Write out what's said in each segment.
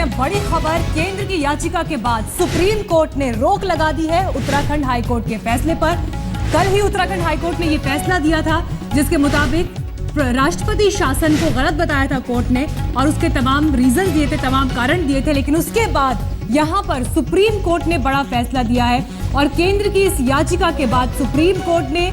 हैं बड़ी खबर। केंद्र की याचिका के बाद सुप्रीम कोर्ट ने रोक लगा दी है उत्तराखंड हाईकोर्ट के फैसले पर। कल ही उत्तराखंड हाईकोर्ट ने यह फैसला दिया था जिसके मुताबिक राष्ट्रपति शासन को गलत बताया था कोर्ट ने और उसके तमाम रीजन दिए थे, तमाम कारण दिए थे। लेकिन उसके बाद यहां पर सुप्रीम कोर्ट ने बड़ा फैसला दिया है और केंद्र की इस याचिका के बाद सुप्रीम कोर्ट ने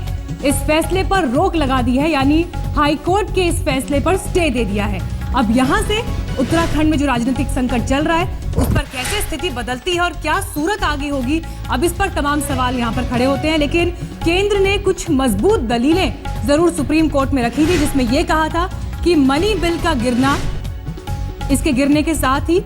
इस फैसले पर रोक लगा दी है, यानी हाईकोर्ट के इस फैसले पर स्टे दे दिया है। अब यहां से उत्तराखंड में जो राजनीतिक संकट चल रहा है उस पर कैसे स्थिति बदलती है और क्या सूरत आगे होगी, अब इस पर तमाम सवाल यहां पर खड़े होते हैं। लेकिन केंद्र ने कुछ मजबूत दलीलें जरूर सुप्रीम कोर्ट में रखी थी, जिसमें यह कहा था कि मनी बिल का गिरना, इसके गिरने के साथ ही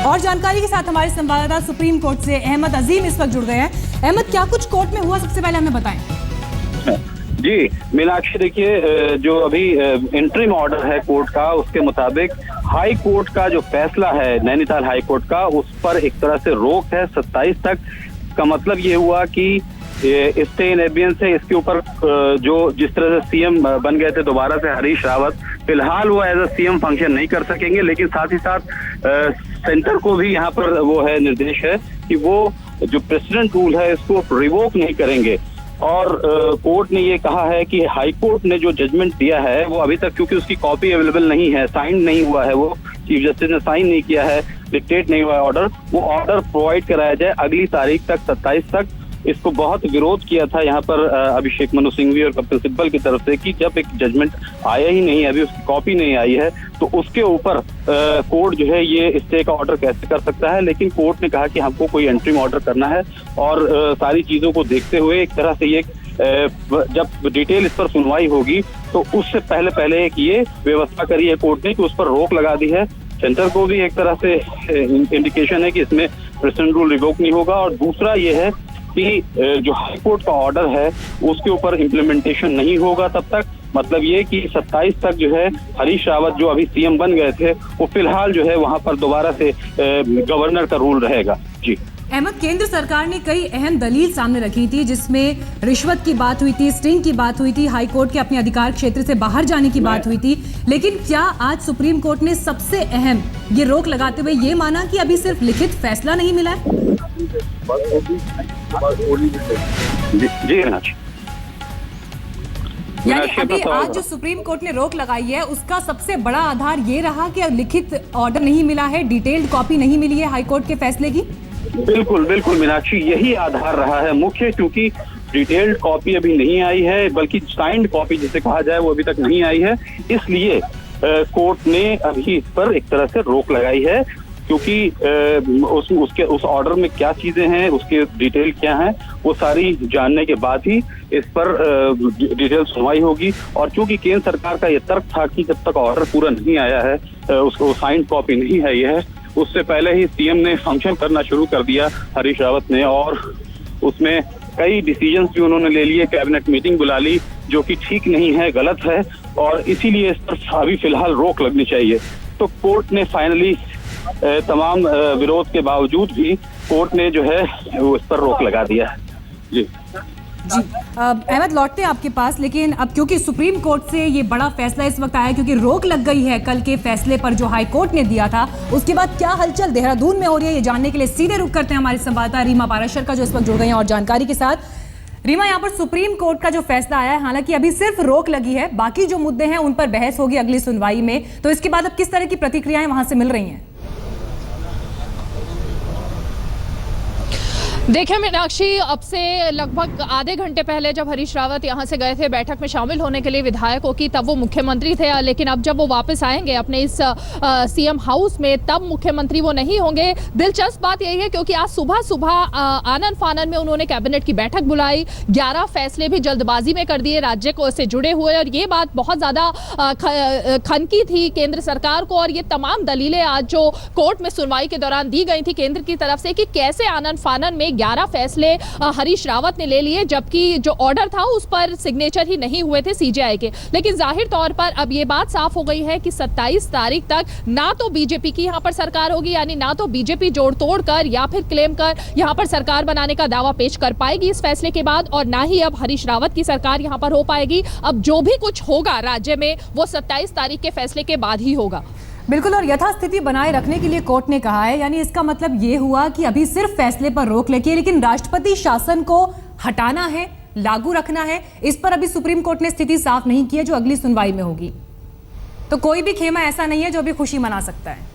और जानकारी के साथ हमारे संवाददाता सुप्रीम कोर्ट से अहमद अजीम इस वक्त जुड़ गए हैं। अहमद, क्या कुछ कोर्ट में हुआ, सबसे पहले हमें बताएं। जी मीनाक्षी, देखिए जो अभी इंटरिम ऑर्डर है कोर्ट का, उसके मुताबिक हाई कोर्ट का जो फैसला है नैनीताल हाई कोर्ट का, उस पर एक तरह से रोक है 27 तक। का मतलब ये हुआ कि स्टे इन एबियंस है, इसके ऊपर जो जिस तरह से सीएम बन गए थे दोबारा से हरीश रावत, फिलहाल वो एज अ सीएम फंक्शन नहीं कर सकेंगे। लेकिन साथ ही साथ सेंटर को भी यहाँ पर वो है निर्देश है कि वो जो प्रेसिडेंट रूल है इसको रिवोक नहीं करेंगे। और कोर्ट ने ये कहा है कि हाई कोर्ट ने जो जजमेंट दिया है वो अभी तक, क्योंकि उसकी कॉपी अवेलेबल नहीं है, साइन नहीं हुआ है, वो चीफ जस्टिस ने साइन नहीं किया है, डिक्टेट नहीं हुआ है ऑर्डर, वो ऑर्डर प्रोवाइड कराया जाए अगली तारीख तक 27 तक। इसको बहुत विरोध किया था यहाँ पर अभिषेक मनु सिंघवी और कपिल सिब्बल की तरफ से कि जब एक जजमेंट आया ही नहीं है, अभी उसकी कॉपी नहीं आई है, तो उसके ऊपर कोर्ट जो है ये स्टे का ऑर्डर कैसे कर सकता है। लेकिन कोर्ट ने कहा कि हमको कोई एंट्री ऑर्डर करना है और सारी चीजों को देखते हुए एक तरह से ये जब डिटेल इस पर सुनवाई होगी तो उससे पहले एक ये व्यवस्था करी है कोर्ट ने कि उस पर रोक लगा दी है। सेंटर को भी एक तरह से इंडिकेशन है कि इसमें प्रेसिडेंट रूल रिवोक नहीं होगा। और दूसरा ये है कि जो हाई कोर्ट का ऑर्डर है उसके ऊपर इम्प्लीमेंटेशन नहीं होगा तब तक। मतलब ये कि 27 तक जो है हरीश रावत जो अभी सीएम बन गए थे वो फिलहाल जो है वहां पर दोबारा से गवर्नर का रूल रहेगा। जी अहमद, केंद्र सरकार ने कई अहम दलील सामने रखी थी, जिसमें रिश्वत की बात हुई थी, स्टिंग की बात हुई थी, हाई कोर्ट के अपने अधिकार क्षेत्र से बाहर जाने की बात हुई थी। लेकिन क्या आज सुप्रीम कोर्ट ने सबसे अहम ये रोक लगाते हुए ये माना कि अभी सिर्फ लिखित फैसला नहीं मिला है? जी यानी अभी आज जो सुप्रीम कोर्ट ने रोक लगाई है उसका सबसे बड़ा आधार ये रहा कि लिखित ऑर्डर नहीं मिला है, डिटेल्ड कॉपी नहीं मिली है हाई कोर्ट के फैसले की। बिल्कुल मीनाक्षी, यही आधार रहा है मुख्य, क्योंकि डिटेल्ड कॉपी अभी नहीं आई है, बल्कि साइंड कॉपी जिसे कहा जाए वो अभी तक नहीं आई है। इसलिए कोर्ट ने अभी इस पर एक तरह से रोक लगाई है, क्योंकि उस ऑर्डर में क्या चीजें हैं, उसके डिटेल क्या हैं, वो सारी जानने के बाद ही इस पर डिटेल सुनवाई होगी। और चूंकि केंद्र सरकार का ये तर्क था कि जब तक ऑर्डर पूरा नहीं आया है, उसको साइंड कॉपी नहीं है यह, उससे पहले ही सीएम ने फंक्शन करना शुरू कर दिया हरीश रावत ने, और उसमें कई डिसीजंस भी उन्होंने ले लिए, कैबिनेट मीटिंग बुला ली, जो कि ठीक नहीं है, गलत है, और इसीलिए इस पर अभी फिलहाल रोक लगनी चाहिए। तो कोर्ट ने फाइनली तमाम विरोध के बावजूद भी कोर्ट ने जो है उस पर रोक लगा दिया है। जी अहमद, लौटते हैं आपके पास, लेकिन अब क्योंकि सुप्रीम कोर्ट से ये बड़ा फैसला इस वक्त आया, क्योंकि रोक लग गई है कल के फैसले पर जो हाई कोर्ट ने दिया था, उसके बाद क्या हलचल देहरादून में हो रही है ये जानने के लिए सीधे रुक करते हैं हमारे संवाददाता रीमा पाराशर का, जो इस वक्त जुड़ गई हैं और जानकारी के साथ। रीमा, यहाँ पर सुप्रीम कोर्ट का जो फैसला आया है, हालांकि अभी सिर्फ रोक लगी है, बाकी जो मुद्दे हैं उन पर बहस होगी अगली सुनवाई में, तो इसके बाद अब किस तरह की प्रतिक्रियाएं वहां से मिल रही हैं? देखिए मीनाक्षी, अब से लगभग आधे घंटे पहले जब हरीश रावत यहां से गए थे बैठक में शामिल होने के लिए विधायकों की, तब वो मुख्यमंत्री थे। लेकिन अब जब वो वापस आएंगे अपने इस सीएम हाउस में, तब मुख्यमंत्री वो नहीं होंगे। दिलचस्प बात यही है क्योंकि आज सुबह आनन फानन में उन्होंने कैबिनेट की बैठक बुलाई, 11 फैसले भी जल्दबाजी में कर दिए राज्य को से जुड़े हुए, और ये बात बहुत ज्यादा खनकी थी केंद्र सरकार को। और ये तमाम दलीलें आज जो कोर्ट में सुनवाई के दौरान दी गई थी केंद्र की तरफ से कि कैसे आनन फानन में 11 फैसले हरीश रावत ने ले लिए, जबकि जो ऑर्डर था उस पर सिग्नेचर ही नहीं हुए थे सीजेआई के। लेकिन जाहिर तौर पर अब ये बात साफ हो गई है कि 27 तारीख तक ना तो बीजेपी की यहाँ पर सरकार होगी, यानी ना तो बीजेपी जोड़ तोड़ कर या फिर क्लेम कर यहाँ पर सरकार बनाने का दावा पेश कर पाएगी इस फैसले के बाद, और ना ही अब हरीश रावत की सरकार यहाँ पर हो पाएगी। अब जो भी कुछ होगा राज्य में वो 27 तारीख के फैसले के बाद ही होगा। बिल्कुल, और यथास्थिति बनाए रखने के लिए कोर्ट ने कहा है, यानी इसका मतलब ये हुआ कि अभी सिर्फ फैसले पर रोक लगी है, लेकिन राष्ट्रपति शासन को हटाना है, लागू रखना है, इस पर अभी सुप्रीम कोर्ट ने स्थिति साफ नहीं की है, जो अगली सुनवाई में होगी। तो कोई भी खेमा ऐसा नहीं है जो भी खुशी मना सकता है।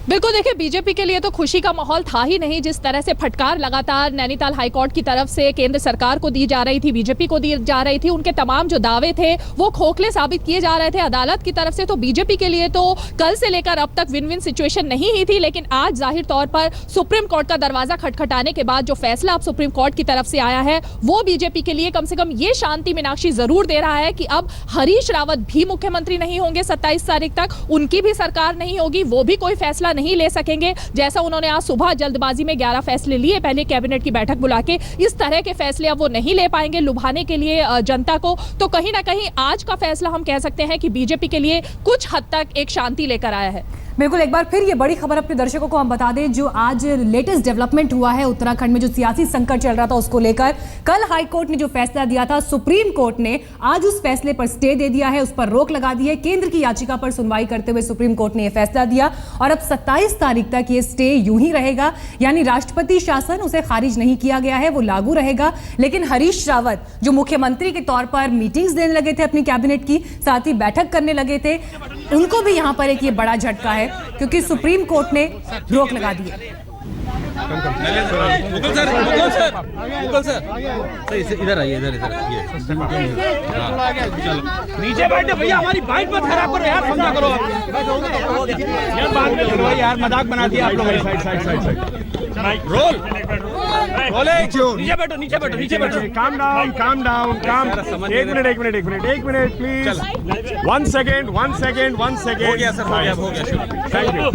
बिल्कुल, देखिए बीजेपी के लिए तो खुशी का माहौल था ही नहीं। जिस तरह से फटकार लगातार नैनीताल हाईकोर्ट की तरफ से केंद्र सरकार को दी जा रही थी, बीजेपी को दी जा रही थी, उनके तमाम जो दावे थे वो खोखले साबित किए जा रहे थे अदालत की तरफ से। तो बीजेपी के लिए तो कल से लेकर अब तक विन विन सिचुएशन नहीं ही थी। लेकिन आज जाहिर तौर पर सुप्रीम कोर्ट का दरवाजा खटखटाने के बाद जो फैसला अब सुप्रीम कोर्ट की तरफ से आया है वो बीजेपी के लिए कम से कम ये शांति मीनाक्षी जरूर दे रहा है कि अब हरीश रावत भी मुख्यमंत्री नहीं होंगे 27 तारीख तक, उनकी भी सरकार नहीं होगी, वो भी कोई फैसला नहीं ले सकेंगे। जैसा उन्होंने आज सुबह जल्दबाजी में 11 फैसले लिए पहले कैबिनेट की बैठक बुला के, इस तरह के फैसले अब वो नहीं ले पाएंगे लुभाने के लिए जनता को। तो कहीं ना कहीं आज का फैसला हम कह सकते हैं कि बीजेपी के लिए कुछ हद तक एक शांति लेकर आया है। बिल्कुल, एक बार फिर ये बड़ी खबर अपने दर्शकों को हम बता दें, जो आज लेटेस्ट डेवलपमेंट हुआ है उत्तराखंड में, जो सियासी संकट चल रहा था उसको लेकर कल हाई कोर्ट ने जो फैसला दिया था, सुप्रीम कोर्ट ने आज उस फैसले पर स्टे दे दिया है, उस पर रोक लगा दी है। केंद्र की याचिका पर सुनवाई करते हुए सुप्रीम कोर्ट ने यह फैसला दिया और अब 27 तारीख तक ये स्टे यूं ही रहेगा, यानी राष्ट्रपति शासन उसे खारिज नहीं किया गया है, वो लागू रहेगा। लेकिन हरीश रावत जो मुख्यमंत्री के तौर पर मीटिंग्स देने लगे थे अपनी कैबिनेट की, साथ ही बैठक करने लगे थे, उनको भी यहां पर एक ये बड़ा झटका है क्योंकि सुप्रीम कोर्ट ने रोक लगा दी है। मुगल सर इधर आइए, इधर नीचे बैठे भैया, हमारी बाइक मत खराब करो यार, समझा करो यार, बाद में करो यार, मजाक बना दिया आप लोगों ने। रोल नीचे बैठो। Calm down. एक मिनट प्लीज। One second. हो गया सर, हो गया।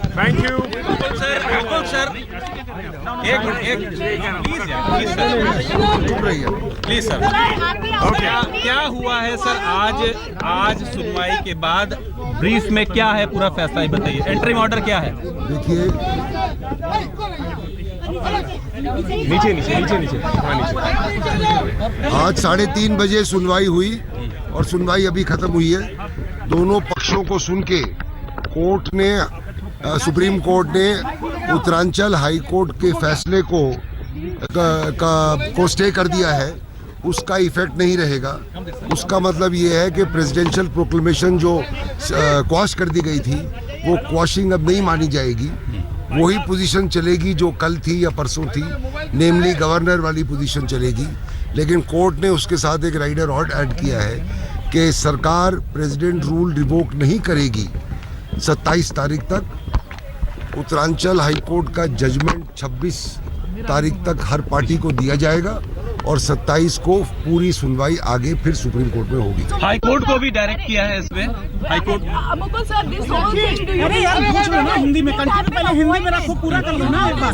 Thank you sir. एक प्लीज सर। क्या हुआ है सर आज सुनवाई के बाद ब्रीफ में क्या है पूरा फैसला, ही बताइए। एंट्री ऑर्डर क्या है? देखिए, नीचे। आज 3:30 बजे सुनवाई हुई और सुनवाई अभी खत्म हुई है। दोनों पक्षों को सुन के सुप्रीम कोर्ट ने उत्तरांचल हाई कोर्ट के फैसले को स्टे कर दिया है। उसका इफेक्ट नहीं रहेगा। उसका मतलब ये है कि प्रेसिडेंशियल प्रोक्लेमेशन जो क्वाश कर दी गई थी, वो क्वाशिंग अब नहीं मानी जाएगी। वही पोजीशन चलेगी जो कल थी या परसों थी, नेमली गवर्नर वाली पोजीशन चलेगी। लेकिन कोर्ट ने उसके साथ एक राइडर और ऐड किया है कि सरकार प्रेसिडेंट रूल रिवोक नहीं करेगी 27 तारीख तक। उत्तरांचल हाई कोर्ट का जजमेंट 26 तारीख तक हर पार्टी को दिया जाएगा और 27 को पूरी सुनवाई आगे फिर सुप्रीम कोर्ट में होगी। हाई कोर्ट को भी डायरेक्ट किया है इसमें। हाई कोर्ट हिंदी में पहले हिंदी में रखो, पूरा कर दो ना एक बार।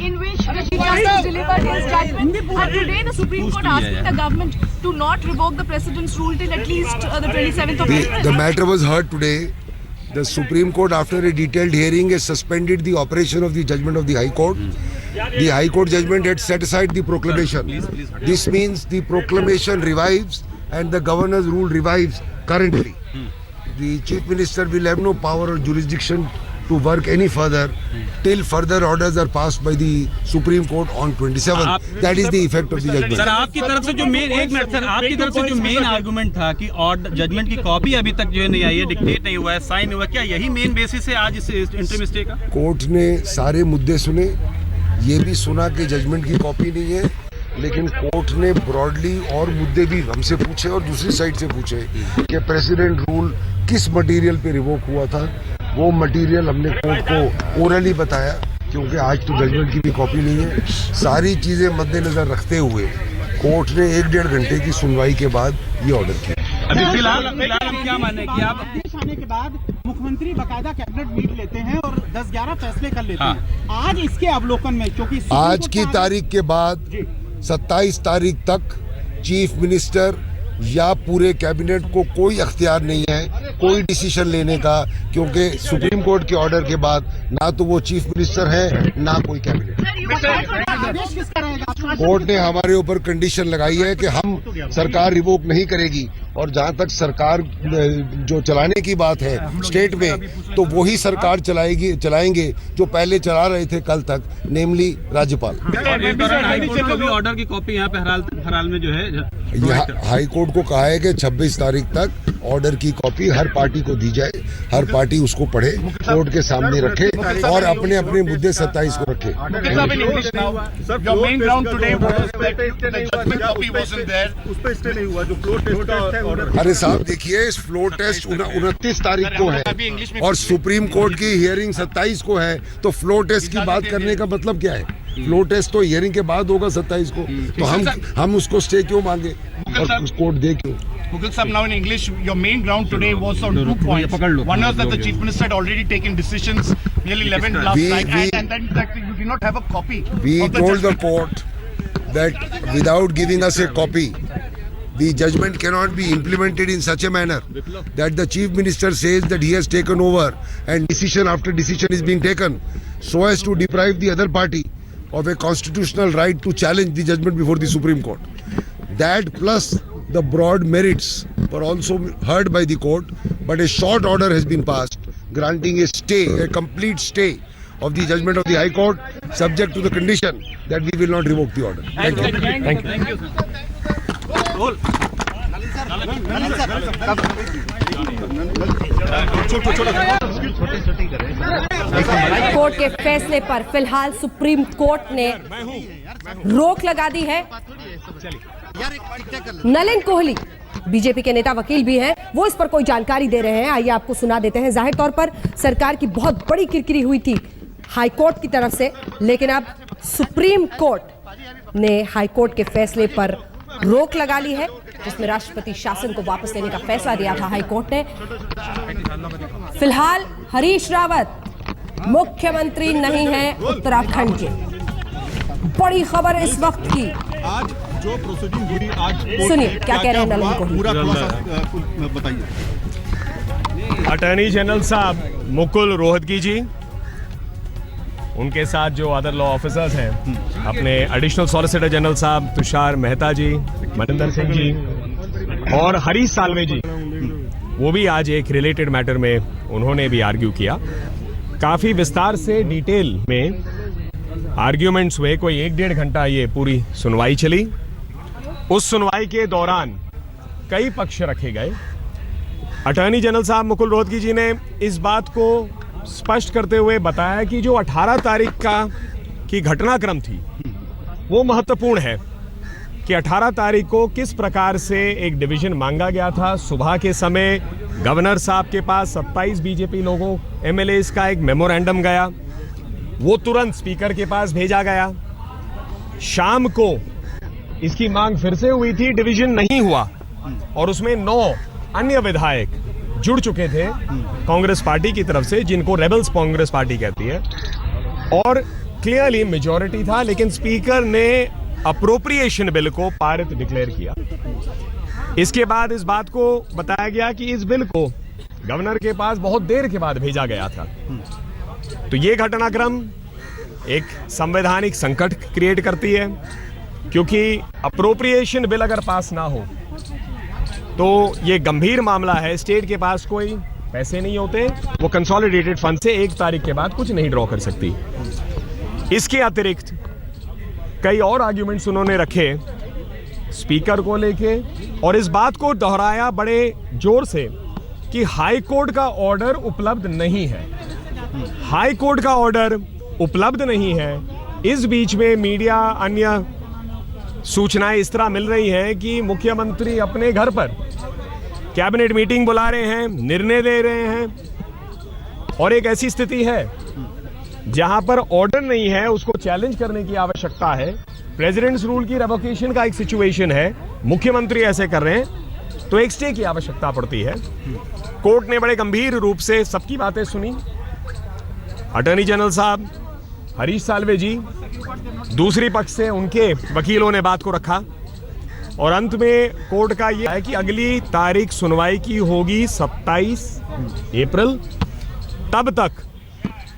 In which Justice delivered his judgment, and today the Supreme Court asking the government to not revoke the President's rule till at least the 27th of April. The matter was heard today. The Supreme Court, after a detailed hearing, has suspended the operation of the judgment of the High Court. The High Court judgment had set aside the proclamation. This means the proclamation revives and the governor's rule revives currently. The Chief Minister will have no power or jurisdiction to work any further till further orders are passed by the Supreme Court on 27th. That is the effect of the judgment. Sir, आपकी तरफ से जो main आपकी तरफ से जो main argument था कि ऑर्डर जजमेंट की कॉपी अभी तक जो है नहीं आई है, डिक्टेट नहीं हुआ है, साइन हुआ, क्या यही मेन बेसिस है आज इस इंटरिम स्टे का? कोर्ट ने सारे मुद्दे सुने, ये भी सुना कि जजमेंट की कॉपी नहीं है, लेकिन कोर्ट ने ब्रॉडली और मुद्दे भी हमसे पूछे और दूसरी साइड से पूछे कि प्रेसिडेंट रूल किस मटेरियल पे रिवोक हुआ था। वो मटेरियल हमने कोर्ट को ओरली बताया, क्योंकि आज तो जजमेंट की भी कॉपी नहीं है। सारी चीजें मद्देनजर रखते हुए कोर्ट ने 1-1.5 घंटे की सुनवाई के बाद ये ऑर्डर किया। अभी फिलहाल हम क्या माने कि आप आदेश आने के बाद मुख्यमंत्री बकायदा कैबिनेट मीट लेते हैं और 10-11 फैसले कर लेते हाँ। हैं। आज इसके अवलोकन में, क्योंकि सुप्रीम आज कोर्ट की का तारीख के बाद 27 तारीख तक चीफ मिनिस्टर या पूरे कैबिनेट को कोई अख्तियार नहीं है कोई डिसीजन लेने का, क्योंकि सुप्रीम कोर्ट के ऑर्डर के बाद ना तो वो चीफ मिनिस्टर है ना कोई कैबिनेट। आदेश किसका रहेगा? कोर्ट ने हमारे ऊपर कंडीशन लगाई है कि हम सरकार रिवोक नहीं करेगी, और जहां तक सरकार जो चलाने की बात है स्टेट में, तो वही सरकार चलाएंगे जो पहले चला रहे थे कल तक, नेमली राज्यपाल। हाईकोर्ट को भी ऑर्डर की कॉपी यहाँ पे हराल में जो है हाई कोर्ट को कहा है कि 26 तारीख तक ऑर्डर की कॉपी हर पार्टी को दी जाए, हर पार्टी उसको पढ़े, कोर्ट के सामने रखे और अपने अपने मुद्दे 27 को रखे। अरे साहब देखिए, इस फ्लोर टेस्ट 29 तारीख को है और सुप्रीम कोर्ट की हियरिंग 27 को है, तो फ्लोर टेस्ट की बात करने का मतलब क्या है? फ्लोर टेस्ट तो हियरिंग के बाद होगा 27 को, तो हम उसको स्टे क्यों मांगे और उस कोर्ट दे क्यों? Mughal sir, now in English, your main ground today was on 2 points. One was that the Chief Minister had already taken decisions nearly 11 last night, and then that you did not have a copy. We of the told the judgment. court that without giving us a copy, the judgment cannot be implemented in such a manner that the Chief Minister says that he has taken over and decision after decision is being taken so as to deprive the other party of a constitutional right to challenge the judgment before the Supreme Court. That plus the broad merits were also heard by the court, but a short order has been passed granting a stay, a complete stay of the judgment of the High Court, subject to the condition that we will not revoke the order. Thank you. Thank you, sir. Roll. Court के फैसले पर फिलहाल supreme court ने रोक लगा दी है। Nalin Kohli BJP के नेता वकील भी हैं, वो इस पर कोई जानकारी दे रहे हैं। आइए आपको सुना देते हैं। जाहिर तौर पर सरकार की बहुत बड़ी किरकिरी हुई थी हाई कोर्ट की तरफ से, लेकिन अब सुप्रीम कोर्ट ने हाई कोर्ट के फैसले पर रोक लगा ली है, जिसमें राष्ट्रपति शासन को वापस लेने का फैसला दिया था हाई कोर्ट ने। फिलहाल हरीश रावत मुख्यमंत्री नहीं है उत्तराखंड के। बड़ी खबर इस वक्त की, आज जो प्रोसीडिंग हुई, आज सुनिए क्या कह रहे हैं नलिन कोहली। पूरा खुलासा बताइए। अटॉर्नी जनरल साहब मुकुल रोहतगी जी, उनके साथ जो अदर लॉ ऑफिसर्स हैं, अपने एडिशनल सॉलिसिटर जनरल साहब तुषार मेहता जी, मनिंदर सिंह जी और हरीश साल्वे जी, वो भी आज एक रिलेटेड मैटर में उन्होंने भी आर्ग्यू किया। काफी विस्तार से डिटेल में आर्ग्यूमेंट्स हुए, कोई 1-1.5 घंटा ये पूरी सुनवाई चली। उस सुनवाई के दौरान कई पक्ष रखे गए। अटॉर्नी जनरल साहब मुकुल रोहतगी जी ने इस बात को स्पष्ट करते हुए बताया कि जो 18 तारीख की घटनाक्रम थी वो महत्वपूर्ण है कि 18 तारीख को किस प्रकार से एक डिवीजन मांगा गया था। सुबह के समय गवर्नर साहब के पास 27 बीजेपी लोगों एमएलएस का एक मेमोरेंडम गया, वो तुरंत स्पीकर के पास भेजा गया। शाम को इसकी मांग फिर से हुई थी, डिवीजन नहीं हुआ और उसमें 9 अन्य विधायक जुड़ चुके थे कांग्रेस पार्टी की तरफ से, जिनको रेबल्स कांग्रेस पार्टी कहती है, और क्लियरली मेजॉरिटी था। लेकिन स्पीकर ने अप्रोप्रिएशन बिल को पारित डिक्लेयर किया। इसके बाद इस बात को बताया गया कि इस बिल को गवर्नर के पास बहुत देर के बाद भेजा गया था। तो ये घटनाक्रम एक संवैधानिक संकट क्रिएट करती है, क्योंकि अप्रोप्रिएशन बिल अगर पास ना हो तो ये गंभीर मामला है। स्टेट के पास कोई पैसे नहीं होते, वो कंसोलिडेटेड फंड से 1 तारीख के बाद कुछ नहीं ड्रॉ कर सकती। इसके अतिरिक्त कई और आर्ग्यूमेंट्स उन्होंने रखे स्पीकर को लेके, और इस बात को दोहराया बड़े जोर से कि हाई कोर्ट का ऑर्डर उपलब्ध नहीं है। हाई कोर्ट का ऑर्डर उपलब्ध नहीं है। इस बीच में मीडिया अन्य सूचनाएं इस तरह मिल रही हैं कि मुख्यमंत्री अपने घर पर कैबिनेट मीटिंग बुला रहे हैं, निर्णय दे रहे हैं, और एक ऐसी स्थिति है जहां पर ऑर्डर नहीं है, उसको चैलेंज करने की आवश्यकता है। प्रेसिडेंट्स रूल की रेवोकेशन का एक सिचुएशन है, मुख्यमंत्री ऐसे कर रहे हैं, तो एक स्टे की आवश्यकता पड़ती है। कोर्ट ने बड़े गंभीर रूप से सबकी बातें सुनी, अटॉर्नी जनरल साहब, हरीश साल्वे जी, दूसरी पक्ष से उनके वकीलों ने बात को रखा और अंत में कोर्ट का यह है कि अगली तारीख सुनवाई की होगी 27 अप्रैल। तब तक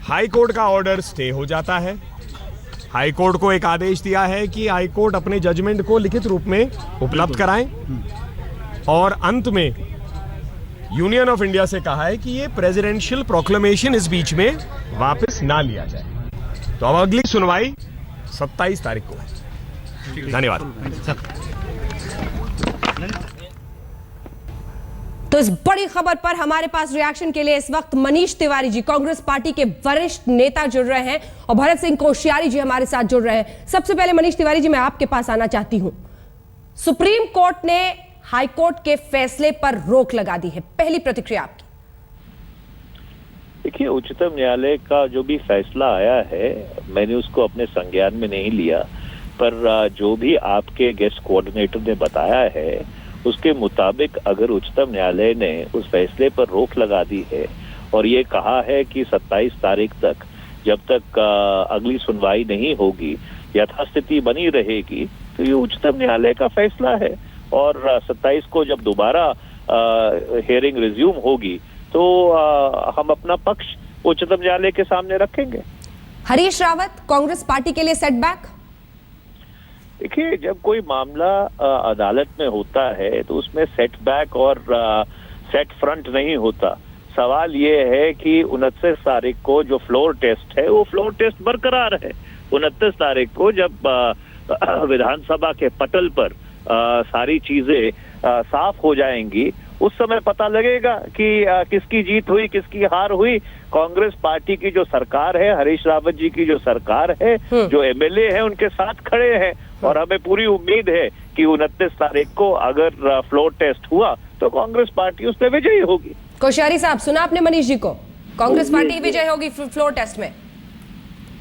हाई कोर्ट का ऑर्डर स्टे हो जाता है। हाई कोर्ट को एक आदेश दिया है कि हाई कोर्ट अपने जजमेंट को लिखित रूप में उपलब्ध कराएं और अंत में यूनियन ऑफ इंडिया से कहा है कि ये प्रेसिडेंशियल प्रोक्लेमेशन इस बीच में वापस ना लिया जाए। तो अब अगली सुनवाई 27 तारीख को है। धन्यवाद। तो इस बड़ी खबर पर हमारे पास रिएक्शन के लिए इस वक्त मनीष तिवारी जी, कांग्रेस पार्टी के वरिष्ठ नेता जुड़ रहे हैं और भरत सिंह कोश्यारी जी हमारे साथ जुड़ रहे हैं। सबसे पहले मनीष तिवारी जी, मैं आपके पास आना चाहती हूं। सुप्रीम कोर्ट ने हाई कोर्ट के फैसले पर रोक लगा दी है, पहली प्रतिक्रिया आपकी। देखिए, उच्चतम न्यायालय का जो भी फैसला आया है, मैंने उसको अपने संज्ञान में नहीं लिया, पर जो भी आपके गेस्ट कोऑर्डिनेटर ने बताया है उसके मुताबिक अगर उच्चतम न्यायालय ने उस फैसले पर रोक लगा दी है और ये कहा है कि 27 तारीख तक जब तक अगली सुनवाई नहीं होगी यथास्थिति बनी रहेगी, तो ये उच्चतम न्यायालय का फैसला है और 27 को जब दोबारा हियरिंग रिज्यूम होगी तो हम अपना पक्ष उच्चतम न्यायालय के सामने रखेंगे। हरीश रावत, कांग्रेस पार्टी के लिए सेटबैक? देखिए, जब कोई मामला अदालत में होता है तो उसमें सेटबैक और सेट फ्रंट नहीं होता। सवाल ये है कि 29 तारीख को जो फ्लोर टेस्ट है वो फ्लोर टेस्ट बरकरार है। 29 तारीख को जब विधानसभा के पटल पर सारी चीजें साफ हो जाएंगी, उस समय पता लगेगा कि किसकी जीत हुई, किसकी हार हुई। कांग्रेस पार्टी की जो सरकार है, हरीश रावत जी की जो सरकार है, जो एमएलए है, उनके साथ खड़े हैं और हमें पूरी उम्मीद है कि 29 तारीख को अगर फ्लोर टेस्ट हुआ तो कांग्रेस पार्टी उसमें विजयी होगी। कोश्यारी साहब, सुना आपने मनीष जी को, कांग्रेस पार्टी विजय होगी फ्लोर टेस्ट में?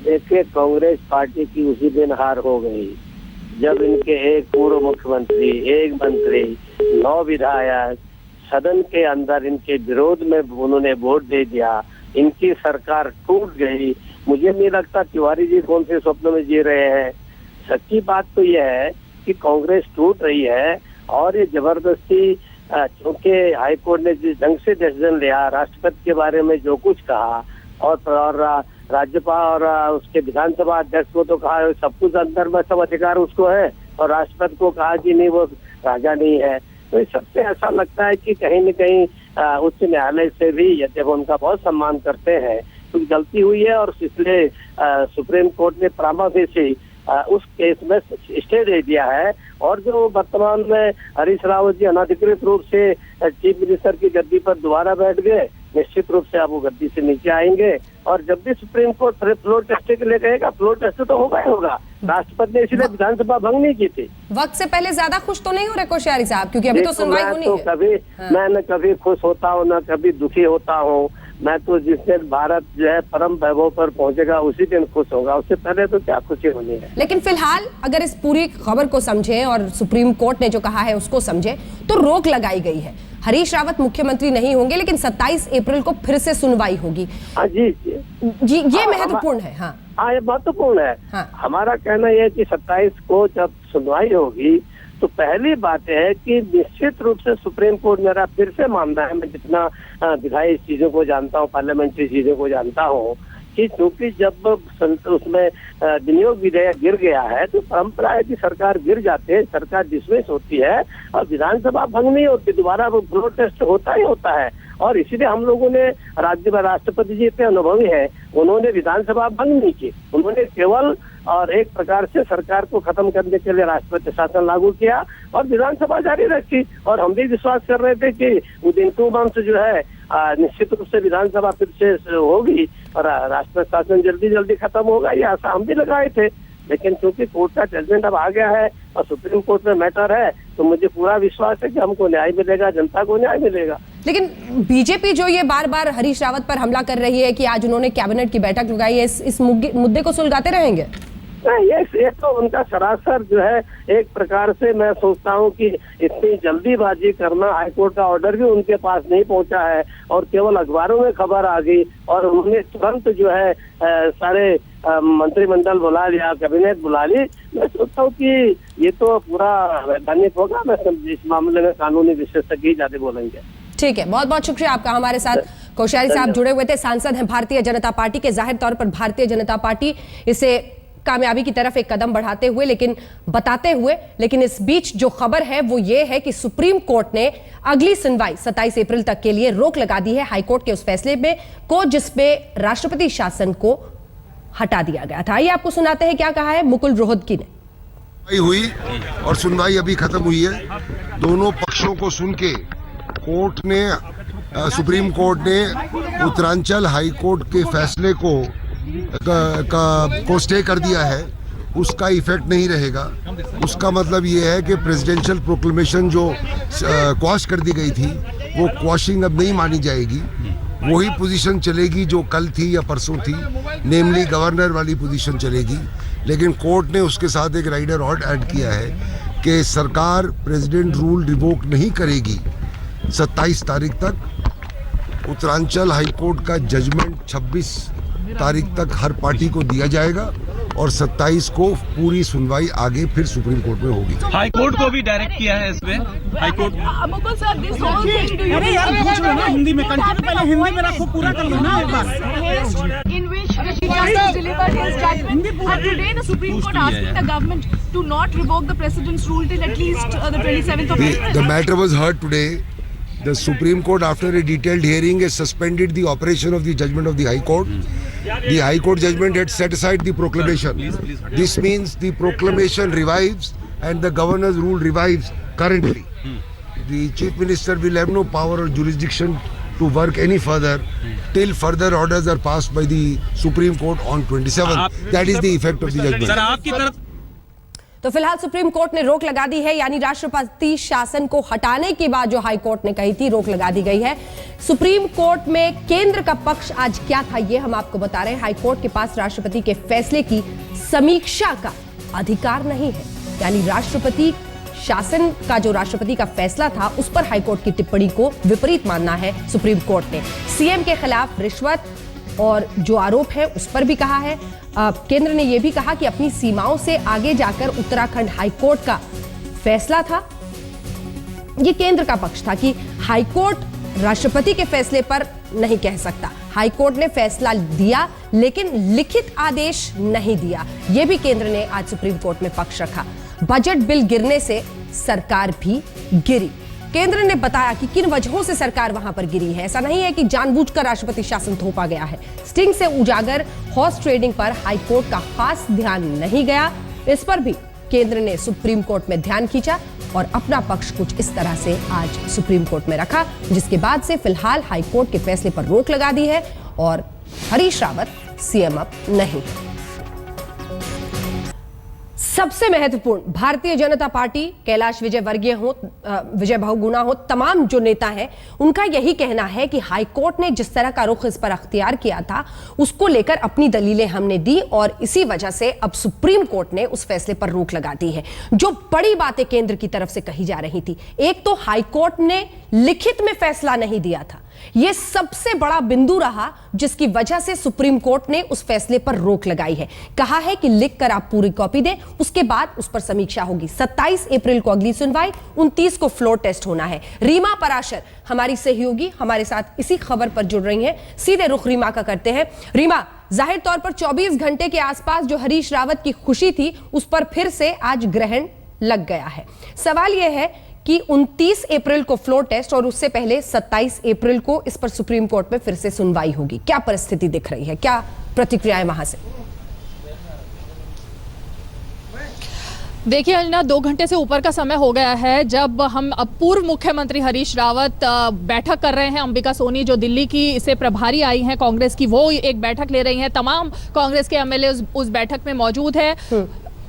देखिए, कांग्रेस पार्टी की उसी दिन हार हो गई जब इनके एक पूर्व मुख्यमंत्री, एक मंत्री, 9 विधायक सदन के अंदर इनके विरोध में उन्होंने वोट दे दिया। इनकी सरकार टूट गई। मुझे नहीं लगता तिवारी जी कौन से स्वप्न में जी रहे हैं। सच्ची बात तो यह है कि कांग्रेस टूट रही है और ये जबरदस्ती, क्योंकि हाईकोर्ट ने जिस ढंग से डिसीजन लिया, राष्ट्रपति के बारे में जो कुछ कहा और राज्यपाल और उसके विधानसभा अध्यक्ष को तो कहा सब कुछ अंदर में सब अधिकार उसको है और राष्ट्रपति को कहा कि नहीं वो राजा नहीं है। तो इस सबसे ऐसा लगता है कि कहीं न कहीं उच्च न्यायालय से भी, यदि हम उनका बहुत सम्मान करते हैं, कुछ गलती हुई है और इसलिए सुप्रीम कोर्ट ने प्रमा फेसी उस केस में स्टे दे दिया है। और जो वर्तमान में हरीश रावत जी अनाधिकृत रूप से चीफ मिनिस्टर की गद्दी पर दोबारा बैठ गए, निश्चित रूप से आप वो गद्दी से नीचे आएंगे और जब भी सुप्रीम कोर्ट फ्लोर टेस्ट के लिए कहेगा, फ्लोर टेस्ट तो होगा ही होगा। राष्ट्रपति ने इसलिए विधानसभा भंग नहीं की थी। वक्त से पहले ज्यादा खुश तो नहीं हो रहे कोश्यारी साहब, क्योंकि अभी तो सुनवाई होनी है। कभी मैं न कभी खुश होता हूँ न कभी दुखी होता हूँ। मैं तो जिस दिन भारत जो है परम वैभव पर पहुंचेगा उसी दिन खुश होगा, उससे पहले तो क्या खुशी होनी है। लेकिन फिलहाल अगर इस पूरी खबर को समझें और सुप्रीम कोर्ट ने जो कहा है उसको समझें तो रोक लगाई गई है। हरीश रावत मुख्यमंत्री नहीं होंगे, लेकिन 27 अप्रैल को फिर से सुनवाई होगी। हाँ जी जी, ये महत्वपूर्ण है। हाँ, ये महत्वपूर्ण है। हाँ। हमारा कहना यह है कि 27 को जब सुनवाई होगी तो पहली बात है कि निश्चित रूप से सुप्रीम कोर्ट, मेरा फिर से मानना है, मैं जितना विधायी चीजों को जानता हूँ, पार्लियामेंट्री चीजों को जानता हूँ, कि क्योंकि जब उसमें विनियोग विधेयक गिर गया है तो परंपरा है कि सरकार गिर जाते हैं, सरकार डिसमिस होती है और विधानसभा भंग नहीं होती, दोबारा वो फ्लोर टेस्ट होता ही होता है। और इसीलिए हम लोगों ने राज्य में राष्ट्रपति जी इतने अनुभवी है, उन्होंने विधानसभा भंग नहीं की, उन्होंने केवल और एक प्रकार से सरकार को खत्म करने के लिए राष्ट्रपति शासन लागू किया और विधानसभा जारी रखी। और हम भी विश्वास कर रहे थे कि विदिन 2 मंथ्स जो है निश्चित रूप से विधानसभा फिर से होगी और राष्ट्रपति शासन जल्दी जल्दी खत्म होगा, ये आशा हम भी लगाए थे। लेकिन क्योंकि कोर्ट का जजमेंट अब आ गया है और सुप्रीम कोर्ट में मैटर है, तो मुझे पूरा विश्वास है कि हमको न्याय मिलेगा, जनता को न्याय मिलेगा। लेकिन बीजेपी जो ये बार बार हरीश रावत पर हमला कर रही है कि आज उन्होंने कैबिनेट की बैठक लगाई है, इस मुद्दे को सुलझाते रहेंगे? ये तो उनका सरासर जो है एक प्रकार से मैं सोचता हूँ कि इतनी जल्दीबाजी करना, हाईकोर्ट का ऑर्डर भी उनके पास नहीं पहुंचा है और केवल अखबारों में खबर आ गई और उन्होंने तुरंत जो है सारे मंत्रिमंडल बुला लिया, कैबिनेट बुला ली। मैं सोचता हूँ कि ये तो पूरा वैधानिक होगा। मैं इस मामले में कानूनी विशेषज्ञ ही ज्यादा बोलेंगे। ठीक है, बहुत बहुत शुक्रिया आपका। हमारे साथ कोश्यारी साहब जुड़े हुए थे, सांसद हैं भारतीय जनता पार्टी के। जाहिर तौर पर भारतीय जनता पार्टी इसे कामयाबी की तरफ एक कदम बढ़ाते हुए लेकिन इस बीच जो खबर है वो ये है कि सुप्रीम कोर्ट ने अगली सुनवाई 27 अप्रैल तक के लिए रोक लगा दी है हाईकोर्ट के उस फैसले में को जिसपे राष्ट्रपति शासन को हटा दिया गया था। आइए आपको सुनाते हैं क्या कहा है मुकुल रोहतगी ने। हुई और सुनवाई अभी खत्म हुई है। दोनों पक्षों को सुन के कोर्ट ने सुप्रीम कोर्ट ने उत्तरांचल हाई कोर्ट के फैसले को स्टे कर दिया है। उसका इफेक्ट नहीं रहेगा। उसका मतलब ये है कि प्रेसिडेंशियल प्रोक्लेमेशन जो क्वाश कर दी गई थी वो क्वाशिंग अब नहीं मानी जाएगी। वही पोजीशन चलेगी जो कल थी या परसों थी, नेमली गवर्नर वाली पोजीशन चलेगी। लेकिन कोर्ट ने उसके साथ एक राइडर और ऐड किया है कि सरकार प्रेसिडेंट रूल रिवोक नहीं करेगी 27 तारीख तक। उत्तरांचल हाईकोर्ट का जजमेंट 26 तारीख तक हर पार्टी को दिया जाएगा और 27 को पूरी सुनवाई आगे फिर सुप्रीम कोर्ट में होगी। हाई कोर्ट को भी डायरेक्ट किया है इसमें। High court Mukul sir, this whole thing, do you Hindi में पहले हिंदी में रखो, पूरा कर लो ना एक बार। in which the Chief Justice delivered his judgment, and today the Supreme Court asking the government to not revoke the President's rule till at least the 27th of April. The matter was heard today. The Supreme Court, after a detailed hearing, has suspended the operation of the judgment of the High Court. The High Court judgment had set aside the proclamation. This means the proclamation revives and the governor's rule revives currently. The Chief Minister will have no power or jurisdiction to work any further till further orders are passed by the Supreme Court on 27th. That is the effect of the judgment. Sir आपकी तरफ तो फिलहाल supreme court ने रोक लगा दी है, यानी राष्ट्रपति शासन को हटाने के बाद जो हाई कोर्ट ने कही थी रोक लगा दी गई है। सुप्रीम कोर्ट में केंद्र का पक्ष आज क्या था ये हम आपको बता रहे हैं। हाई कोर्ट के पास राष्ट्रपति के फैसले की समीक्षा का अधिकार नहीं है, यानी राष्ट्रपति शासन का जो राष्ट्रपति का फैसला था उस पर हाईकोर्ट की टिप्पणी को विपरीत मानना है सुप्रीम कोर्ट ने। सीएम के खिलाफ रिश्वत और जो आरोप है उस पर भी कहा है। केंद्र ने यह भी कहा कि अपनी सीमाओं से आगे जाकर उत्तराखंड हाईकोर्ट का फैसला था, यह केंद्र का पक्ष था कि हाईकोर्ट राष्ट्रपति के फैसले पर नहीं कह सकता। हाईकोर्ट ने फैसला दिया लेकिन लिखित आदेश नहीं दिया, यह भी केंद्र ने आज सुप्रीम कोर्ट में पक्ष रखा। बजट बिल गिरने से सरकार भी गिरी। केंद्र ने बताया कि किन वजहों से सरकार वहां पर गिरी है। ऐसा नहीं है कि जानबूझकर राष्ट्रपति शासन थोपा गया है। स्टिंग से उजागर हॉर्स ट्रेडिंग पर हाईकोर्ट का खास ध्यान नहीं गया, इस पर भी केंद्र ने सुप्रीम कोर्ट में ध्यान खींचा और अपना पक्ष कुछ इस तरह से आज सुप्रीम कोर्ट में रखा, जिसके बाद से फिलहाल हाईकोर्ट के फैसले पर रोक लगा दी है और हरीश रावत सीएम अब नहीं। सबसे महत्वपूर्ण, भारतीय जनता पार्टी, कैलाश विजयवर्गीय हो, विजय बहुगुणा हो, तमाम जो नेता हैं उनका यही कहना है कि हाईकोर्ट ने जिस तरह का रुख इस पर अख्तियार किया था उसको लेकर अपनी दलीलें हमने दी और इसी वजह से अब सुप्रीम कोर्ट ने उस फैसले पर रोक लगा दी है। जो बड़ी बातें केंद्र की तरफ से कही जा रही थी, एक तो हाईकोर्ट ने लिखित में फैसला नहीं दिया था, यह सबसे बड़ा बिंदु रहा जिसकी वजह से सुप्रीम कोर्ट ने उस फैसले पर रोक लगाई है। कहा है कि लिखकर आप पूरी कॉपी दें, उसके बाद उस पर समीक्षा होगी। 27 अप्रैल को अगली सुनवाई, 29 को फ्लोर टेस्ट होना है। रीमा पराशर हमारी सहयोगी हमारे साथ इसी खबर पर जुड़ रही हैं, सीधे रुख रीमा का करते हैं। रीमा, जाहिर तौर पर 24 घंटे के आसपास जो हरीश रावत की खुशी थी उस पर फिर से आज ग्रहण लग गया है। सवाल यह है कि 29 अप्रैल को फ्लोर टेस्ट और उससे पहले 27 अप्रैल को इस पर सुप्रीम कोर्ट में फिर से सुनवाई होगी। क्या परिस्थिति दिख रही है, क्या प्रतिक्रियाएं वहां से? देखिए अंजना, 2 घंटे से ऊपर का समय हो गया है जब हम अब पूर्व मुख्यमंत्री हरीश रावत बैठक कर रहे हैं। अंबिका सोनी जो दिल्ली की से प्रभारी आई हैं कांग्रेस की, वो एक बैठक ले रही हैं। तमाम कांग्रेस के एमएलए उस बैठक में मौजूद है।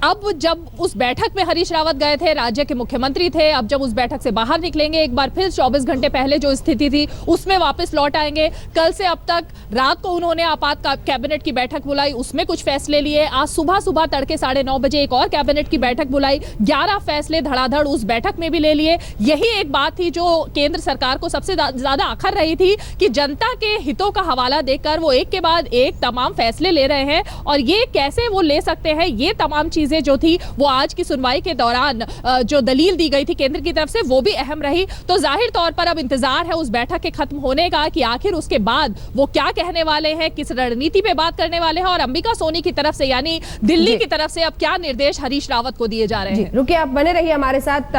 अब जब उस बैठक में हरीश रावत गए थे, राज्य के मुख्यमंत्री थे, अब जब उस बैठक से बाहर निकलेंगे, एक बार फिर 24 घंटे पहले जो स्थिति थी उसमें वापस लौट आएंगे। कल से अब तक रात को उन्होंने आपात कैबिनेट की बैठक बुलाई, उसमें कुछ फैसले लिए। आज सुबह तड़के 9:30 बजे एक और कैबिनेट की बैठक बुलाई, 11 फैसले धड़ाधड़ उस बैठक में भी ले लिए। यही एक बात थी जो केंद्र सरकार को सबसे ज्यादा अखर रही थी कि जनता के हितों का हवाला देकर वो एक के बाद एक तमाम फैसले ले रहे हैं, और ये कैसे वो ले सकते हैं, ये तमाम चीजें जो थी वो आज की सुनवाई के दौरान जो दलील दी गई थी केंद्र की तरफ से वो भी अहम रही। तो जाहिर तौर पर अब इंतजार है उस बैठक के खत्म होने का कि आखिर उसके बाद वो क्या कहने वाले हैं, किस रणनीति पे बात करने वाले हैं, और अंबिका सोनी की तरफ से यानी दिल्ली की तरफ से अब क्या निर्देश हरीश रावत को दिए जा रहे हैं। रुकिए, आप बने रहिए हमारे साथ।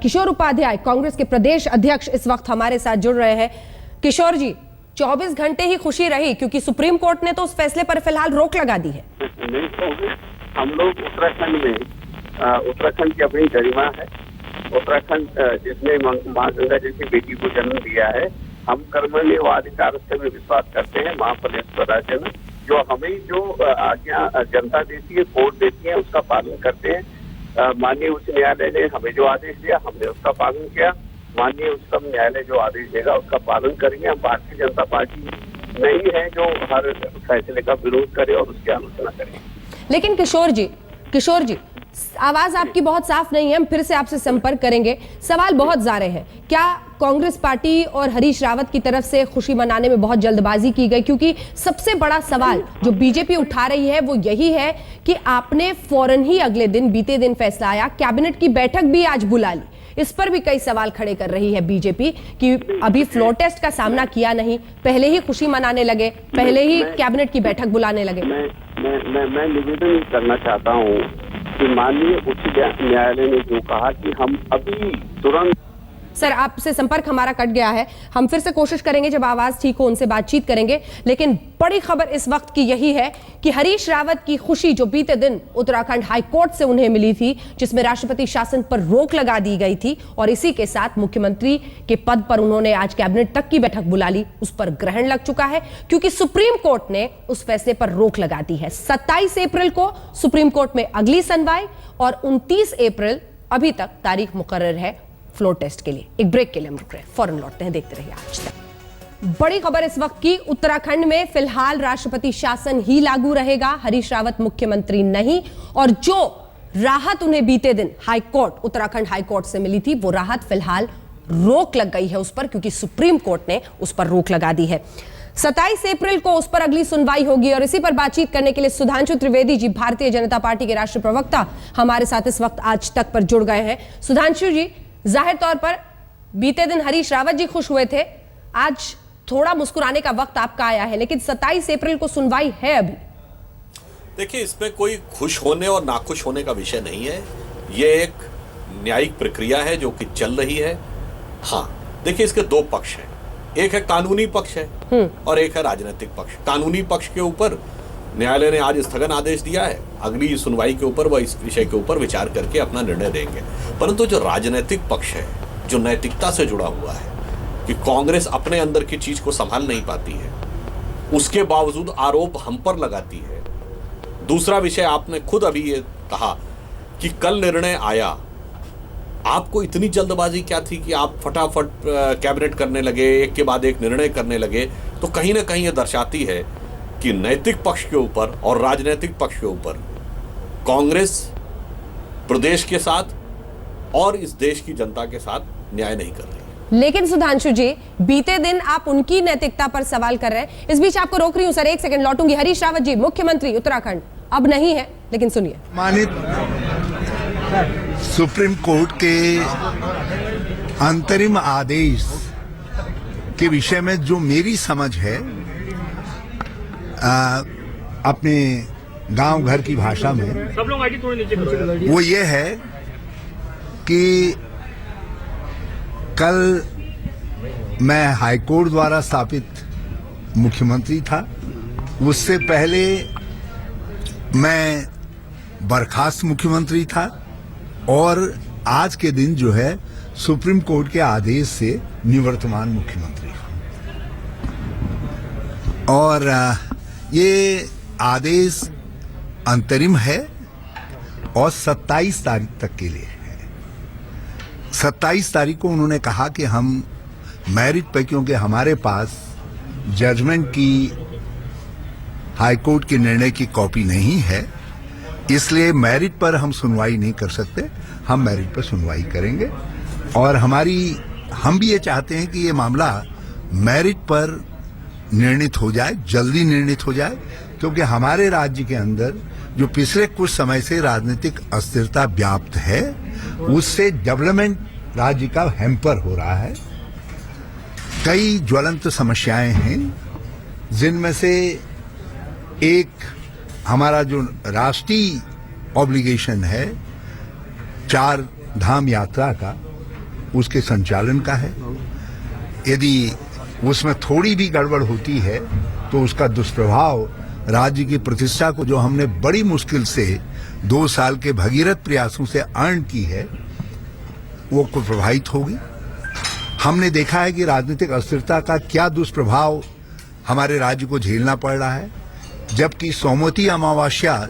किशोर उपाध्याय, कांग्रेस के प्रदेश अध्यक्ष, इस वक्त हमारे साथ जुड़ रहे हैं। किशोर जी, 24 घंटे ही खुशी रही क्योंकि सुप्रीम कोर्ट ने तो उस फैसले पर फिलहाल रोक लगा दी है। हम लोग उत्तराखंड में, उत्तराखंड की अपनी गरिमा है, उत्तराखंड जिसने मां गंगा जैसी बेटी को जन्म दिया है, हम कर्मण्यवाधिकार से भी विश्वास करते हैं। महाफलेश्वर राज्य में जो हमें जो आज्ञा जनता देती है, वोट देती है, उसका पालन करते हैं। माननीय उच्च न्यायालय ने हमें जो आदेश दिया हमने उसका पालन किया, माननीय उच्चतम न्यायालय जो आदेश देगा उसका पालन करेंगे। हम भारतीय जनता पार्टी नहीं है जो हर फैसले का विरोध करे और उसकी आलोचना करे। लेकिन किशोर जी, आवाज आपकी बहुत साफ नहीं है, हम फिर से आपसे संपर्क करेंगे। सवाल बहुत सारे हैं। क्या कांग्रेस पार्टी और हरीश रावत की तरफ से खुशी मनाने में बहुत जल्दबाजी की गई? क्योंकि सबसे बड़ा सवाल जो बीजेपी उठा रही है वो यही है कि आपने फौरन ही अगले दिन, बीते दिन फैसला आया, कैबिनेट की बैठक भी आज बुला ली। इस पर भी कई सवाल खड़े कर रही है बीजेपी कि अभी फ्लोर टेस्ट का सामना किया नहीं, पहले ही खुशी मनाने लगे, पहले ही कैबिनेट की बैठक बुलाने लगे। मैं निवेदन करना चाहता हूँ कि माननीय उच्च न्यायालय ने जो कहा कि हम अभी तुरंत। सर, आपसे संपर्क हमारा कट गया है, हम फिर से कोशिश करेंगे, जब आवाज ठीक हो उनसे बातचीत करेंगे। लेकिन बड़ी खबर इस वक्त की यही है कि हरीश रावत की खुशी जो बीते दिन उत्तराखंड हाईकोर्ट से उन्हें मिली थी, जिसमें राष्ट्रपति शासन पर रोक लगा दी गई थी, और इसी के साथ मुख्यमंत्री के पद पर उन्होंने आज कैबिनेट तक की बैठक बुला ली, उस पर ग्रहण लग चुका है क्योंकि सुप्रीम कोर्ट ने उस फैसले पर रोक लगा दी है। 27 अप्रैल को सुप्रीम कोर्ट में अगली सुनवाई और 29 अप्रैल अभी तक तारीख मुकर्रर है फ्लोर टेस्ट के लिए। एक ब्रेक के लिए हम रुक रहे हैं, फौरन लौटते हैं, देखते रहिए आज तक। बड़ी खबर इस वक्त की, उत्तराखंड में फिलहाल राष्ट्रपति शासन ही लागू रहेगा, हरीश रावत मुख्यमंत्री नहीं, और जो राहत उन्हें बीते दिन हाईकोर्ट, उत्तराखंड हाईकोर्ट से मिली थी, वो राहत फिलहाल रोक लग गई है उस पर, क्योंकि सुप्रीम कोर्ट ने उस पर रोक लगा दी है। 27 अप्रैल को उस पर अगली सुनवाई होगी, और इसी पर बातचीत करने के लिए सुधांशु त्रिवेदी जी, भारतीय जनता पार्टी के राष्ट्रीय प्रवक्ता, हमारे साथ इस वक्त आज तक पर जुड़ गए हैं। सुधांशु जी, जाहिर तौर पर बीते दिन हरीश रावत जी खुश हुए थे, आज थोड़ा मुस्कुराने का वक्त आपका आया है, लेकिन 27 अप्रैल को सुनवाई है अभी। देखिए, इसमें कोई खुश होने और नाखुश होने का विषय नहीं है, ये एक न्यायिक प्रक्रिया है जो कि चल रही है। हाँ, देखिए, इसके दो पक्ष हैं, एक है कानूनी पक्ष है और एक है राजनीतिक पक्ष। कानूनी पक्ष के ऊपर न्यायालय ने आज स्थगन आदेश दिया है, अगली सुनवाई के ऊपर वह इस विषय के ऊपर विचार करके अपना निर्णय देंगे। परंतु जो राजनीतिक पक्ष है, जो नैतिकता से जुड़ा हुआ है कि कांग्रेस अपने अंदर की चीज को संभाल नहीं पाती है, उसके बावजूद आरोप हम पर लगाती है। दूसरा विषय, आपने खुद अभी ये कहा कि कल निर्णय आया, आपको इतनी जल्दबाजी क्या थी कि आप फटाफट कैबिनेट करने लगे, एक के बाद एक निर्णय करने लगे, तो कहीं ना कहीं ये दर्शाती है कि नैतिक पक्ष के ऊपर और राजनीतिक पक्ष के ऊपर कांग्रेस प्रदेश के साथ और इस देश की जनता के साथ न्याय नहीं कर रही। लेकिन सुधांशु जी, बीते दिन आप उनकी नैतिकता पर सवाल कर रहे हैं, इस बीच आपको रोक रही हूं सर, एक सेकंड, लौटूंगी। हरीश रावत जी, मुख्यमंत्री उत्तराखंड अब नहीं है, लेकिन सुनिए। मानित सुप्रीम कोर्ट के अंतरिम आदेश के विषय में जो मेरी समझ है, अपने गांव घर की भाषा में, सब लोग आईडी थोड़ी नीचे करो, वो ये है कि कल मैं हाईकोर्ट द्वारा स्थापित मुख्यमंत्री था, उससे पहले मैं बर्खास्त मुख्यमंत्री था, और आज के दिन जो है सुप्रीम कोर्ट के आदेश से निवर्तमान मुख्यमंत्री, और ये आदेश अंतरिम है और 27 तारीख तक के लिए है। 27 तारीख को उन्होंने कहा कि हम मेरिट पे, क्योंकि हमारे पास जजमेंट की, हाई कोर्ट के निर्णय की कॉपी नहीं है, इसलिए मेरिट पर हम सुनवाई नहीं कर सकते। हम मेरिट पर सुनवाई करेंगे और हम भी ये चाहते हैं कि ये मामला मेरिट पर निर्णित हो जाए, जल्दी निर्णित हो जाए, क्योंकि हमारे राज्य के अंदर जो पिछले कुछ समय से राजनीतिक अस्थिरता व्याप्त है, उससे डेवलपमेंट राज्य का हैम्पर हो रहा है। कई ज्वलंत समस्याएं हैं, जिनमें से एक हमारा जो राष्ट्रीय ऑब्लिगेशन है 4 धाम यात्रा का, उसके संचालन का है। यदि उसमें थोड़ी भी गड़बड़ होती है तो उसका दुष्प्रभाव राज्य की प्रतिष्ठा को, जो हमने बड़ी मुश्किल से 2 साल के भगीरथ प्रयासों से अर्न की है, वो को प्रभावित होगी। हमने देखा है कि राजनीतिक अस्थिरता का क्या दुष्प्रभाव हमारे राज्य को झेलना पड़ रहा है, जबकि सोमवती अमावस्या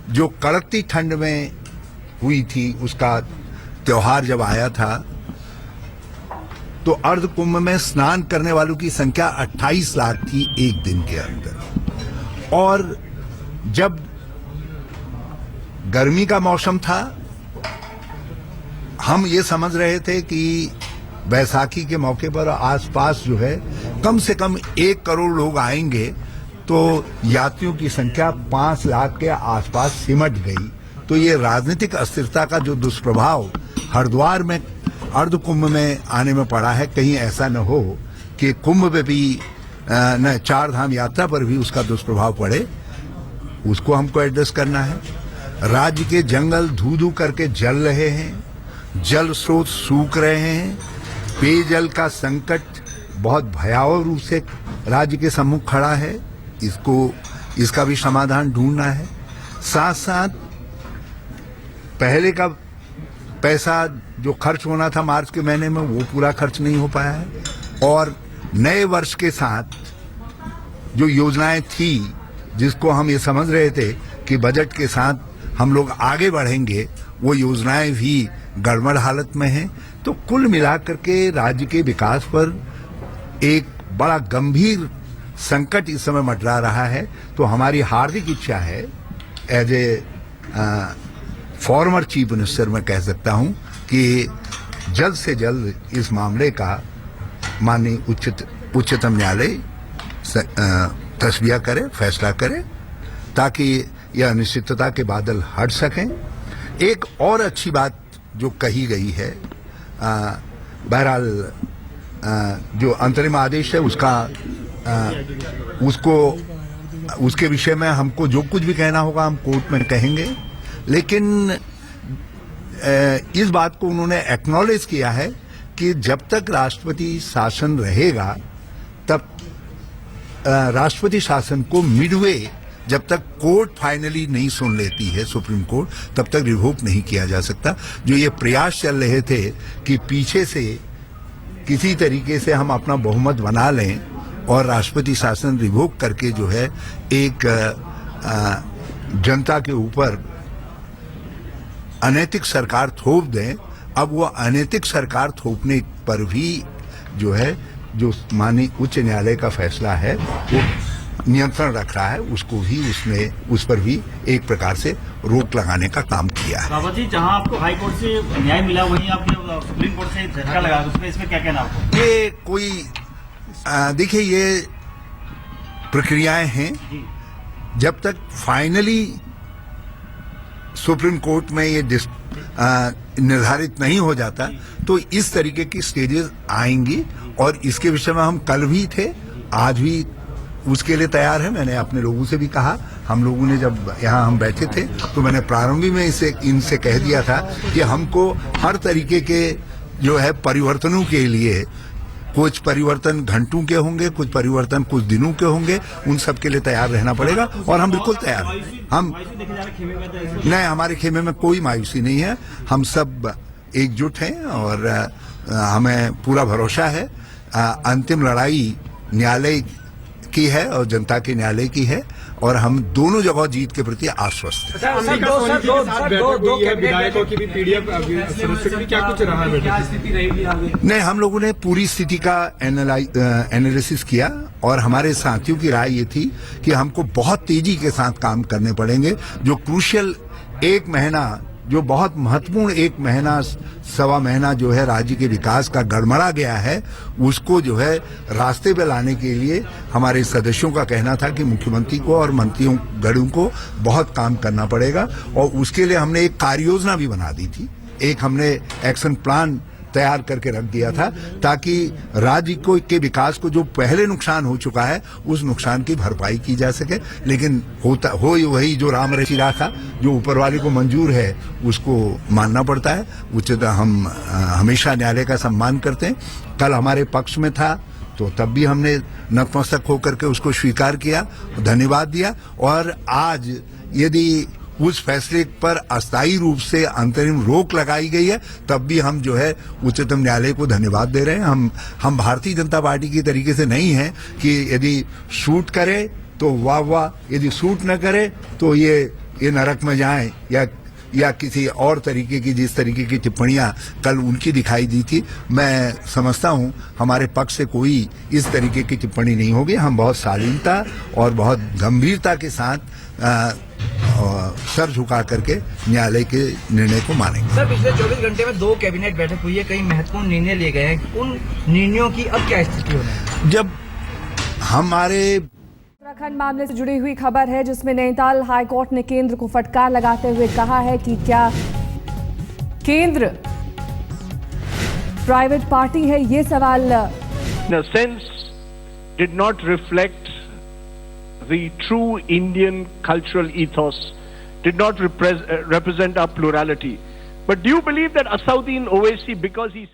जो कड़कती ठंड में हुई थी, उसका त्योहार जब आया था, तो अर्ध कुंभ में स्नान करने वालों की संख्या 28 लाख थी एक दिन के अंदर। और जब गर्मी का मौसम था, हम ये समझ रहे थे कि बैसाखी के मौके पर आसपास जो है कम से कम 1 करोड़ लोग आएंगे, तो यात्रियों की संख्या 5 लाख के आसपास सिमट गई। तो ये राजनीतिक अस्थिरता का जो दुष्प्रभाव हरिद्वार में अर्ध कुंभ में आने में पड़ा है, कहीं ऐसा न हो कि कुंभ पे भी न 4 धाम यात्रा पर भी उसका दुष्प्रभाव पड़े, उसको हमको एड्रेस करना है। राज्य के जंगल धू धू करके जल रहे हैं, जल स्रोत सूख रहे हैं, पेयजल का संकट बहुत भयावह रूप से राज्य के सम्मुख खड़ा है, इसका भी समाधान ढूंढना है। साथ साथ पहले का पैसा जो खर्च होना था मार्च के महीने में, वो पूरा खर्च नहीं हो पाया है, और नए वर्ष के साथ जो योजनाएं थी, जिसको हम ये समझ रहे थे कि बजट के साथ हम लोग आगे बढ़ेंगे, वो योजनाएं भी गड़बड़ हालत में हैं। तो कुल मिलाकर के राज्य के विकास पर एक बड़ा गंभीर संकट इस समय मंडरा रहा है। तो हमारी हार्दिक इच्छा है, as a former chief minister मैं कह सकता हूं, कि जल्द से जल्द इस मामले का माननीय उच्चतम न्यायालय तस्वीर करे, फैसला करे, ताकि यह अनिश्चितता के बादल हट सकें। एक और अच्छी बात जो कही गई है, बहरहाल जो अंतरिम आदेश है उसके विषय में हमको जो कुछ भी कहना होगा हम कोर्ट में कहेंगे, लेकिन इस बात को उन्होंने एक्नॉलेज किया है कि जब तक राष्ट्रपति शासन रहेगा, तब राष्ट्रपति शासन को मिडवे, जब तक कोर्ट फाइनली नहीं सुन लेती है सुप्रीम कोर्ट, तब तक रिवोक नहीं किया जा सकता। जो ये प्रयास चल रहे थे कि पीछे से किसी तरीके से हम अपना बहुमत बना लें और राष्ट्रपति शासन रिवोक करके जो है एक जनता के ऊपर अनैतिक सरकार थोप दें, अब वो अनैतिक सरकार थोपने पर भी जो है, जो माननीय उच्च न्यायालय का फैसला है वो नियंत्रण रख रहा है, उसको भी उसने उस पर भी एक प्रकार से रोक लगाने का काम किया है। रावत जी, जहां आपको हाई कोर्ट से न्याय मिला, वहीं आपने सुप्रीम कोर्ट से झटका लगा, इसमें क्या कहना आपको? ये कोई देखिए, ये प्रक्रियाएं हैं, जब तक फाइनली सुप्रीम कोर्ट में ये निर्धारित नहीं हो जाता, तो इस तरीके की स्टेजेस आएंगी, और इसके विषय में हम कल भी थे, आज भी उसके लिए तैयार है। मैंने अपने लोगों से भी कहा, हम लोगों ने जब यहाँ हम बैठे थे तो मैंने प्रारंभी में इनसे कह दिया था कि हमको हर तरीके के जो है परिवर्तनों के लिए, कुछ परिवर्तन घंटों के होंगे, कुछ परिवर्तन कुछ दिनों के होंगे, उन सब के लिए तैयार रहना पड़ेगा, और हम बिल्कुल तैयार हैं। हम नहीं, हमारे खेमे में कोई मायूसी नहीं है, हम सब एकजुट हैं और हमें पूरा भरोसा है। अंतिम लड़ाई न्यायालय की है और जनता के न्यायालय की है, और हम दोनों जगह जीत के प्रति आश्वस्त हैं। विधायकों की भी पीडीएफ क्या कुछ रहा है? नहीं, हम लोगों ने पूरी स्थिति का एनालिसिस किया और हमारे साथियों की राय ये थी कि हमको बहुत तेजी के साथ काम करने पड़ेंगे। जो क्रूशियल एक महीना, जो बहुत महत्वपूर्ण एक महीना सवा महीना जो है राज्य के विकास का गड़बड़ा गया है, उसको जो है रास्ते पे लाने के लिए हमारे सदस्यों का कहना था कि मुख्यमंत्री को और मंत्रियों गणों को बहुत काम करना पड़ेगा और उसके लिए हमने एक कार्य योजना भी बना दी थी। एक हमने एक्शन प्लान तैयार करके रख दिया था ताकि राज्य को के विकास को जो पहले नुकसान हो चुका है उस नुकसान की भरपाई की जा सके। लेकिन हो वही जो राम रची रहा था, जो ऊपर वाले को मंजूर है उसको मानना पड़ता है। उच्चतम हम हमेशा न्यायालय का सम्मान करते हैं। कल हमारे पक्ष में था तो तब भी हमने नतमस्तक होकर के उसको स्वीकार किया, धन्यवाद दिया। और आज यदि उस फैसले पर अस्थायी रूप से अंतरिम रोक लगाई गई है तब भी हम जो है उच्चतम न्यायालय को धन्यवाद दे रहे हैं। हम भारतीय जनता पार्टी की तरीके से नहीं है कि यदि शूट करे तो वाह वाह, यदि शूट न करे तो ये नरक में जाए या किसी और तरीके की, जिस तरीके की टिप्पणियां कल उनकी दिखाई दी थी, मैं समझता हूं हमारे पक्ष से कोई इस तरीके की टिप्पणी नहीं होगी। हम बहुत शालीनता और बहुत गंभीरता के साथ सर झुका करके न्यायालय के निर्णय को मानेंगे। सर, पिछले 24 घंटे में 2 कैबिनेट बैठक हुई है, कई महत्वपूर्ण निर्णय लिए गए हैं। उन निर्णयों की अब क्या स्थिति होनी है? जब हमारे उत्तराखंड मामले से जुड़ी हुई खबर है जिसमें नैनीताल हाईकोर्ट ने केंद्र को फटकार लगाते हुए कहा है कि क्या केंद्र प्राइवेट पार्टी है, ये सवाल did not reflect the true Indian cultural ethos, did not represent our plurality. But do you believe that Asauddin Owaisi, because he said